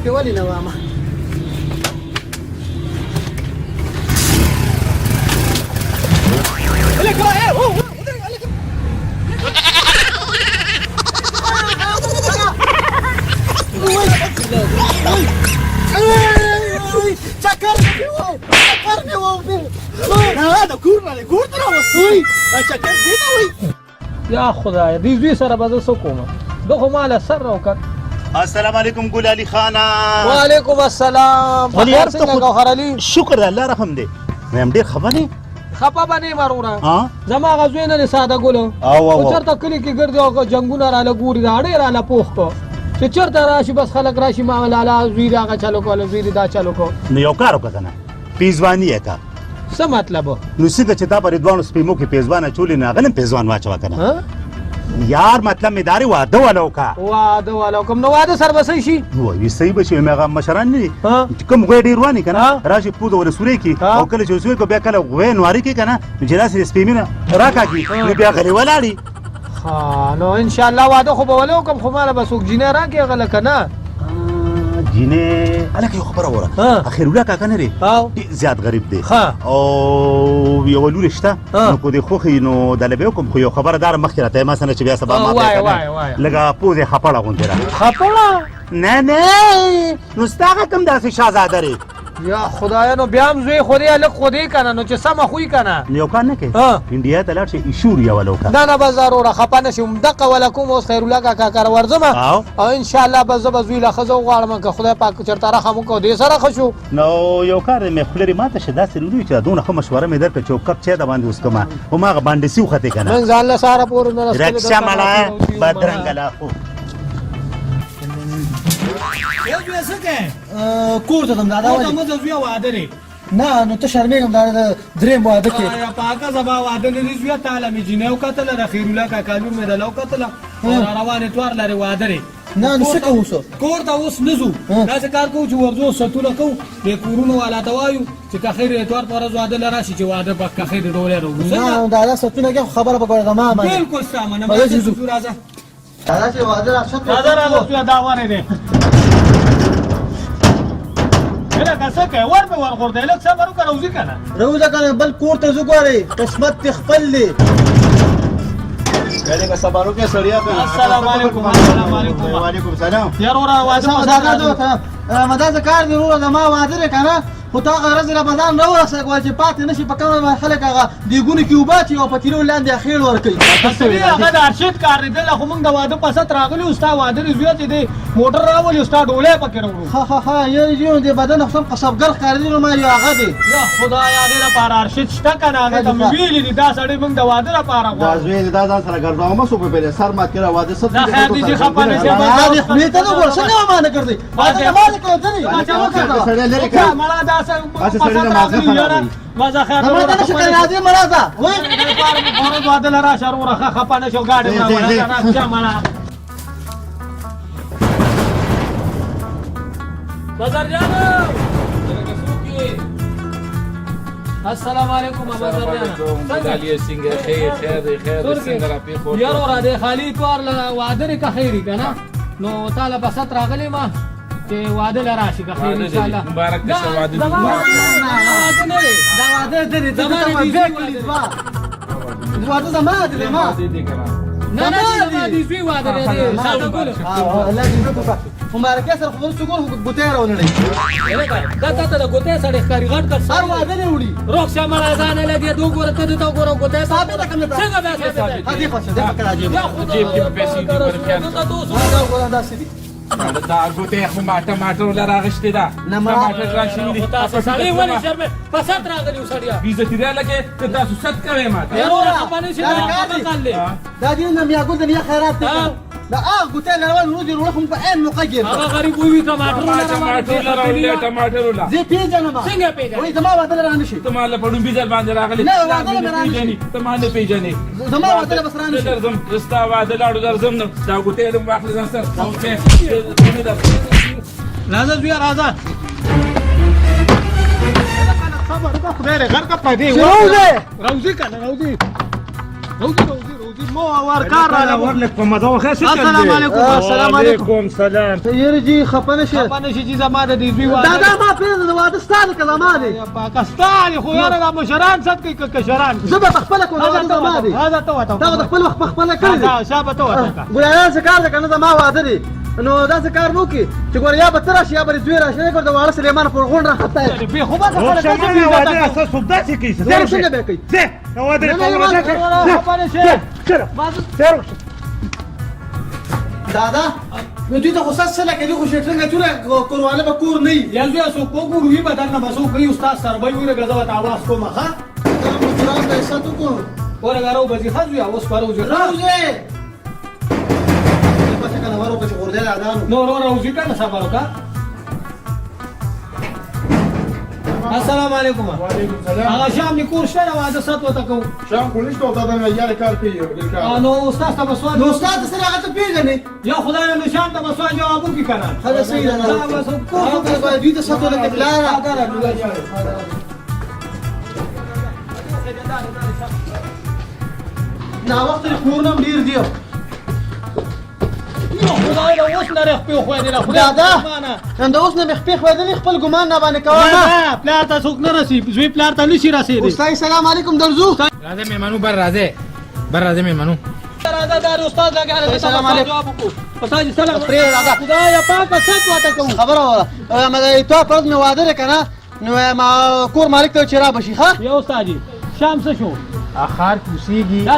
پې ولې نه وامه چکر مې ووتی د کور نه د کور ته راوستوئ دا چکر دې ته وایي یا خدای دې زوی سره به زه څه کوم ده خو ماله سر راوکړ السلام علیکم ګل علي خانه وعلیکم السلام بخیر څنګه ګوهر علي شکر د الله رحم دی وایم ډېر خفه دی خپه به نه یم وروره زما هغه زوی نه دی ساده ګلو خو چېرته کلي کې ګرځي او جنګونه راله ګوري دا ډېر راله پوخ کو چې چېرته راشي بس خلک راشي ما لالا زوی د هغه چالو کو زوی د دا چالو کو نو یو کار وکړه که نه پیزواني یې که څه مطلب نو څنګه چې تا په دواړو سپېمو کې پیزوان اچولې نو هغه نه پیزوان واچوه که نه یار مطلب مې دا دی واده والا وکړه واده والا وکړم نو واده سر به صحیح شي وایي صحیح به شي هغه مشران نه دي کوم غوی ډېر واني که نه راشي پوده ور سورې کړي او کله چې وسوې کو بیا کله غوی نواري کړي که نه نو چې داسې سپېمې نه راکاږي نو بیا غلې ولاړي نو انشاءالله واده خو به ولې وکړم خو ماله به څوک جینۍ راکړي هغه لکه نه جینې هلکه یو خبره وره خیرالله کاکا نه دی ډېر زیات غریب دی او یوه لورې شته نو که دې خوښ وي نو دله به وکړم خو یو خبره داره مخکې راته یې ما څه نه چې بیا سبا ما لږه پوزې خپړه غوندې را خپړه نه نه نو ستا هغه کوم داسې شهزاده دی یا خدایا نو بیا هم زوی خو دې هلک خو دې که نه نو چې سمه خوی که نه نو یو کار نه کوې انډیا ته لاړ شي ایشور یې وله وکړه نه نه بس ضروره خفه نه شم دقه وله کوم اوس خیرالله کاکا کره ورځم او انشاءالله بس زه به زوی له ښځه وغواړم که خدای پاک چېرته رحم وکړو دې سره ښه شو نو یو کار دی مې خوله دې ماته شه داسې روډي چې دونه ښه مشوره مې درکړه چې یو کپ چای د باندې وڅښمه هماغه باندې وختې که نه من ځان له سهاره پورې نه رکشه مړه بدرنګه لاخو یو زویه څه کوې کور ته ځم دا کور ته مه ځه زویه واده دی نه نو ته شرمېږم دا د درېیم واده کې پاکه زما واده نه دي زویه تاله مې جینۍ وکتله د خیرالله کاکا لور مې دله وکتله او را روان اتوار لرې واده دی نه نو څه کوو اوس کور ته اوس نه ځو داسې کار کوو چې ورځو ستونه کوو دې کورونو والا ته وایو چې که خیر اتوار په ورځ واده له راشي چې واده به که خیر ډولۍ راوړو نه دا ستونه کې خبره به کوړه زما بلکل ستا منم راځه دا چې واده راځه دا وانه دی لکه څه کوې ور مې ورغورځوې لږ صبر وکړه روځي که نه روځه که نه بل کور ته ځو ګورې قسمت دې خپل دی لږه صبر وکړه سړیا السلام علیکم السلام علیکم وعلیکم سلام یار وروره واده رمضان څه کار دی وروره زما واده دی که نه خو ته هغه ورځ رمضان راورسېږه چې پاتې نه شي په کومه خلک هغه دیګونو کې اوبه اچوي او په تیلو لاندې خېړ ورکوي هغه د ارشد کار دی دله خو موږ د واده په ست راغلي او ستا واده دی زویه چې دی موټر راولي او ستا ډولۍ پکې راوړو ها یو دې بدن خو قصبګر ښکارېدي نو ما یو هغه دی یا خدایه هغې لپاره ارشد شته که نه هغې ته مې ویلي دي دا سړی موږ د واده لپاره غواړو دا زوی دې دا ځان سره ګرځومه څوک به سر مات کړه واده ست دا خیر دی چې خفه نه شي دې خولې ته نه ګوره څنګه ما نه کړدی واده ما نه کړی سړی لرې کړه مړه دا اچھا سړی نه مازه خرابوي مزه خیر مړه نه شي کړی راځي مړه دا وای فورد واده له راشه وروره ښه خفه نه شو ګاډي راشه مړه بازار جانو السلام علیکم بازار جانو څنګه څنګه خیر څنګه را پیښو یار ور دې خالی توار له واده کې خیری کنه نو تعالی بسات راغلی ما چې واده لراشي که خیر ان شاء الله مبارک دې شه واده دې دا واده دې واده زما دې ما نه نه دې زوی واده دې ساده ګل الله دې په مبارکه سره خو څنګه ګوتې راولې دا ته د ګوتې سره ښکاری غټ کړ هر واده نه وړي روښ شمال ځان لګي دوه ګوره ته ته ګوره ګوتې ثابت کړم څنګه به ثابت هدي پښه دې پکړه یا خدای جیب کې پیسې دې پر خیال دا ګوره داسې دي دا ګوتې خو ټماټر لراغشتې ده ټماټر راشي دي تاسو سړی ولې شرم پسات راغلی وسړیا عزت دې لکه ته تاسو ست کوي ماته یاره خپانه شي دا دې نه بیا ګل دې خیرات دي دا ګوتې لرول نو دې روحهم په عین مقجر هغه غریب وي ټماټر ټماټر ولا زه پیژنم څنګه پیژنې وای زما واده لرانه شي ته مال په ډوم بيزل باندې راغلی نه واده لرانه ته مال پیژنې زما واده بس رانه شي درځم رستا واده لاړو درځم نو دا ګوتې دې واخلې ځان سره راځه بیا راځه خبر دا خدای غر کا پدې روزه روزي کنه روزي مو ورکار را ورلک په مزه وخه السلام علیکم السلام علیکم وعلیکم سلام یره جی خپنه شي چې زما د دې دوی واده دا ما پیژنه د واده ستاره کله ما دي پاکستان خو یاره د مشران ست کوي کشران زه به خپل کو واده زما دي دا ته خپل وخت خپل کړی دا شابه ته وته ګوریا څه کار ده کنه زما واده دي نو دا څه کار نو کی چې ګوریا به تر شي یا به دوی راشي ګور د واره سليمان پر غون را خطه به خو به خپل څنګه واده اساس سودا چې کوي زه څنګه به کوي زه واده په واده کې دادا نو دوی ته خو سره کې دي خو شټرنګ ټول کورواله به کور نه یا زه سو کو ګورو به بدل نه بسو کوي استاد سره به ویره غزا ته आवाज کوم ها دا مجرم پیسې تو کو ورغارو به ځي خځو یا اوس پرو ځي راوځي په څنګه ورو په ورده اذان نو راوځي کنه صبر وکړه السلام علیکم وعلیکم سلام هغه شام نکور شته واده سات وته کو شام کو نشته او دا نه یاره کار کوي ګل نو استاد ته مسواد نو استاد سره هغه ته پیژنې یا خدای نو شام ته مسواد جواب وکړي کنه خلاص صحیح ده دا بس کو په دوی ته سات وته کړه نا وخت کورنم ډیر دی خدای له اوس نه رخ په خو دې خدای دا نن اوس نه مخ په خو دې خپل ګمان نه باندې کوه نه پلار ته څوک نه رسي زوی پلار ته نشي رسیدي استاد السلام علیکم درزو راځه میمنو بر راځه میمنو راځه دا استاد لګا السلام علیکم استاد سلام خدای پاک څه واته کوم خبره وره مګر ته پرد مې واده کنه نو ما کور مالک ته چیرې بشي ښا یو استاد شام څه شو اخر کوسیږي دا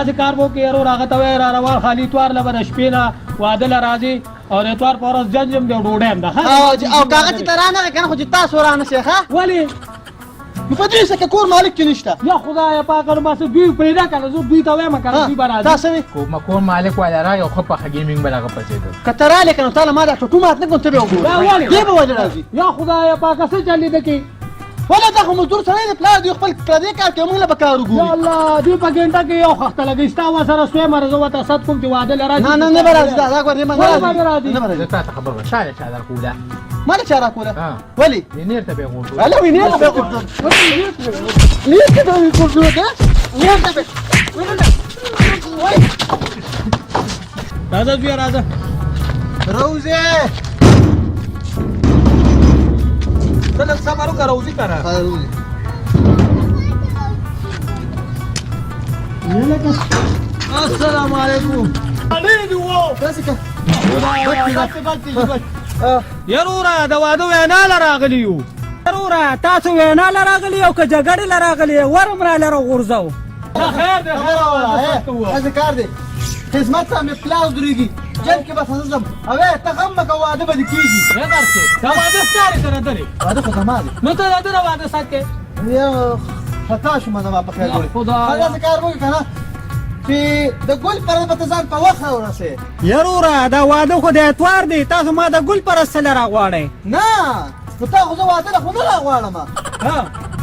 څه کار وو کې ورو راغته وای را روان خالی توار لبر شپې نه واده لراځي او اتوار پورس جنجم دی ډوډم ده او کاغذ ترانه کنه خو چې تاسو رانه شيخه ولی په دې څه کې کور مالک کې نشته یا خدای پاک نو بس دوی پیدا کړه زه دوی ته وایم کنه دوی برابر تاسو کوم مالک ولا را یو خو په گیمینګ بلغه پچې کتراله کنه تعالی ما دا ټوټو مات نه کوم ته وګورم دی به وجه راځي یا خدای پاک څه چلی دکی ولا دا کوم مزدور سره نه پلا دی خپل پردې کار کوي موږ له بکارو ګورو یا الله دی په ګنټه کې یو خخته لګیستا و سره سوې مرزو وته صد کوم چې واده لراځي نه برازي دا غوړې ما نه برازي ته خبر شاله شاله کوله ما له چاره کوله ولی وینیر ته به غوړو اله وینیر ته به غوړو نیر ته به غوړو ده نیر ته به راځه بیا راځه روزه تل صبر وکړه روزي کنه روزي السلام علیکم علیکم وو تاسو یرورا دا واده وینا لراغلیو یرورا تاسو وینا لراغلی او که جګړه لراغلی ورم را لره غورځاو خیر ده خیر ذکر دي خدمت ته مې پلاو درېږي جن کې بس حسم اوه ته غم مکه واده به کیږي نه درته دا واده ستاره سره درې واده خو زما دي نو ته دا واده ساته یو خطا شو ما په خیر ګوري خدا ذکر وکړه کنه چې د ګل پر په ځان په وخه ورسه یرورا دا واده خو د اتوار دی تاسو ما د ګل پر سره راغواړئ نه نو تاسو زه واده خو نه راغواړم ها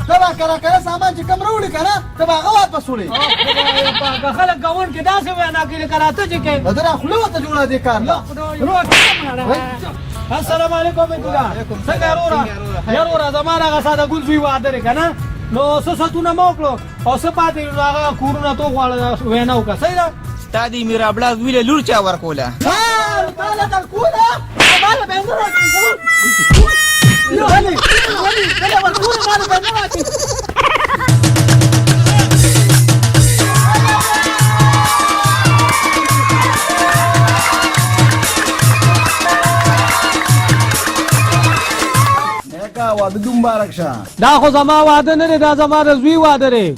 تبا کله سامان چې کم وروړي کنه تبا هغه واپس وړي په خلک گاون کې داسې وینا کوي کراته چې کې بدر خلوه ته جوړه دي کار السلام علیکم څنګه یرورا زمانہ غساده ګل زوی واده کنه نو سساتونه موکلو او سپاتې هغه کورونه تو غواړه وینا وکړه صحیح ده ستادي میرا بلا ویله لور چا ورکوله ها تعالی تکوله مال به نه راځي ولی کله ورکوله مال به نه راځي واده دوم مبارک شه دا خو زما واده نه دی دا زما د زوی واده دی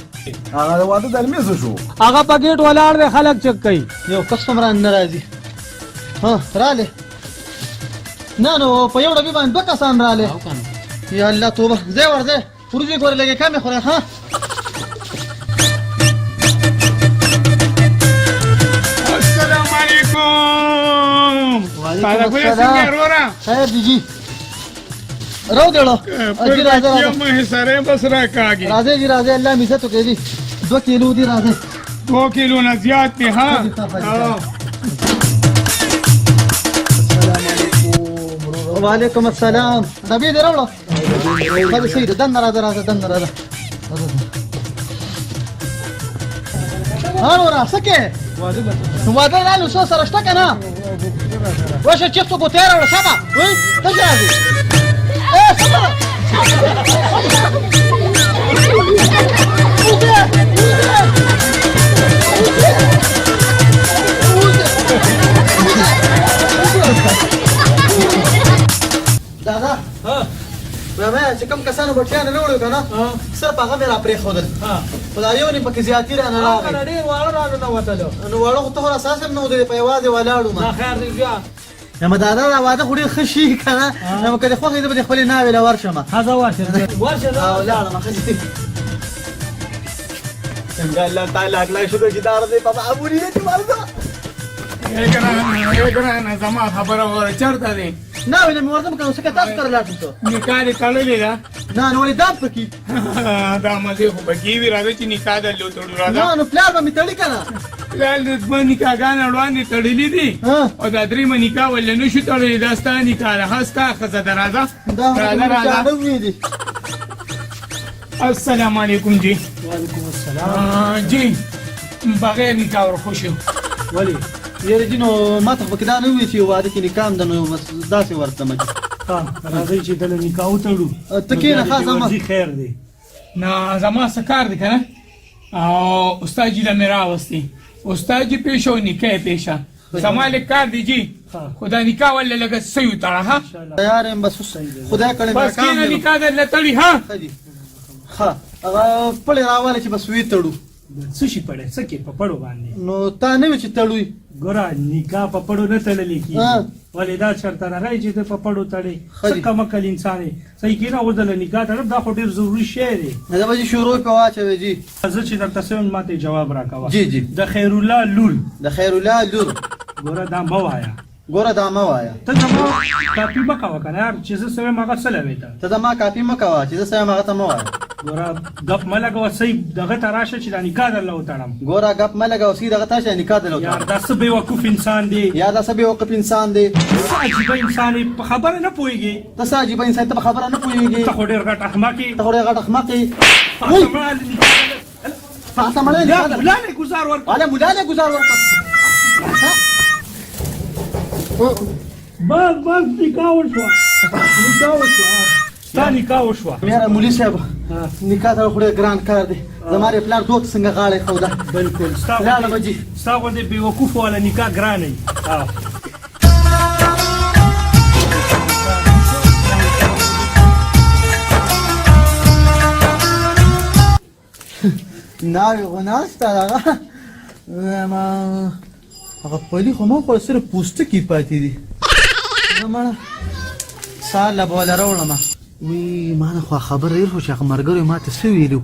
هغه واده د المیزو شو هغه په ګیټ ولاړ دی خلک چک کوي یو کسټمر ناراضي ها رااله نه نو په یو ډبي باندې دوه کسان رااله یا الله توبه زه ورځه پروژې کور لګې کمه خوره ها السلام علیکم وعلیکم السلام خیر دیجی رو دیړو اجي راځه یم سره بس راکاږي راځه جی راځه الله می څه تو کې دي 2 کیلو دی راځه 2 کیلو نه زیات دی ها وعلیکم السلام نبی درولو خدای سید دن راځه دن راځه ورا سکه واده نه لوسو سره شته کنه واشه چیف تو ګوتیر ولا سما وای ته ځای سما دادا چې کوم کسانو بټیان نه وړو کنه صرف هغه مې را پرې خودل خدای یو نه پکې زیاتی را نه راغی ډېر واړه را نه وتلو نو واړه ته اساس هم نو دې په یوازې ولاړو ما خیر دې بیا یم دادا دا واده خوري خشي کنه نو کله خو دې خپل نه ویل ورشم هغه ورشه او لاړه ما خشي څنګه الله تعالی اکلا شو چې دار دې په ابونی دې مردا ګرانه زما خبره وره چرته دی نه وینم ورته کوم څه تاسو کړل تاسو نکاح دې تړلې ده نه نو ولې دام پکې دا مزه خو بګي وی راځي چې نکاح دلته تړو راځه نه نو پلان به می تړی کنه پلان دې په نکاح غان وړاندې تړلې دي او دا درې مې نکاح ولې نشو تړلې دا ستانه نکاح هستا خزه درازه راځه السلام علیکم جی وعلیکم السلام جی بغیر نکاح ور خوشو ولی یره جنو ما ته پکې نه وی چې واده کې نکام د نو بس داسې ورته مګ راځي چې د نکاح وتړو ته کې نه خاصه ما خیر دی نه زما سکار دی کنه او استاد جی له میرا واستي استاد جی پېښو نکاح پېښه زما له کار دی جی خدا نکاح ولې لګ سيو تړه ها یار هم بس خدای کړي بس کې نکاح در لټړي ها ها هغه پړې راواله چې بس وی تړو څه شي پړې څه کې په پړو باندې نو تا نه چې تړوي ګورا نکاح په پړو نه تړلې کی ولې دا شرط راغی چې په پړو تړي څه کم کل انسان صحیح کینا ودل نکاح تړ دا خو ډیر ضروری شی دی دا به شروع په واچوي جی زه چې درته سم ماته جواب راکاوه جی جی د خیر الله لول د خیر الله لور ګورا دا موایا ګوره دا ما وایا ته زما کاپی مکاوه کنه یار چې زه سره ماغه سره وېتا ته دا ما کاپی مکوا چې زه سم هغه ته ما وایا ګوره غف ملګو صحیح دغه تراشه چې د نکاح در لو تړم ګوره غپ ملګه اوسې دغه تاسو نکاح دلو یار دا څه بے وقوف انسان دی یا دا څه بے وقوف انسان دی عجیب انسان په خبره نه پويږي تاسو عجیب انسان ته خبره نه پويږي ته ډېر غټ احمقي ته ډېر غټ احمقي فاطمه لا مولانا گزار ورک ولا مولانا گزار ورک بس نکاح وشو ستا نکاح وشو میرا مولوی صاحب نکاح ته خو ګران کار دی زماره پلان دوت څنګه غاړه خو ده بالکل لاله بجی ستا غو دې بے وقوف ولا نکاح ګران نه ناوی غناستا هغه ما هغه پلی خو ما په سره پوسټ کې پاتې دي زما ساله بوله راوړم وی ما نه خو خبر یې خو چې مرګره ما ته سو ویلو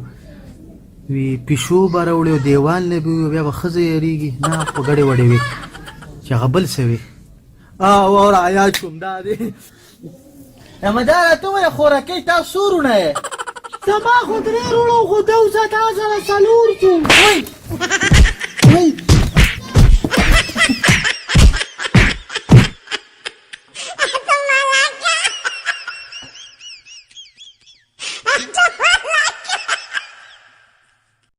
وی پښو باروړو دیوال نه بیا به خزه یریږي نه په غړې وړې وي چې غبل سوي او اور آیا کوم دا دي اما دا ته خوراکي تاسو سورونه زما خو درې وړو خو دوزه تاسو سره سلور شو وای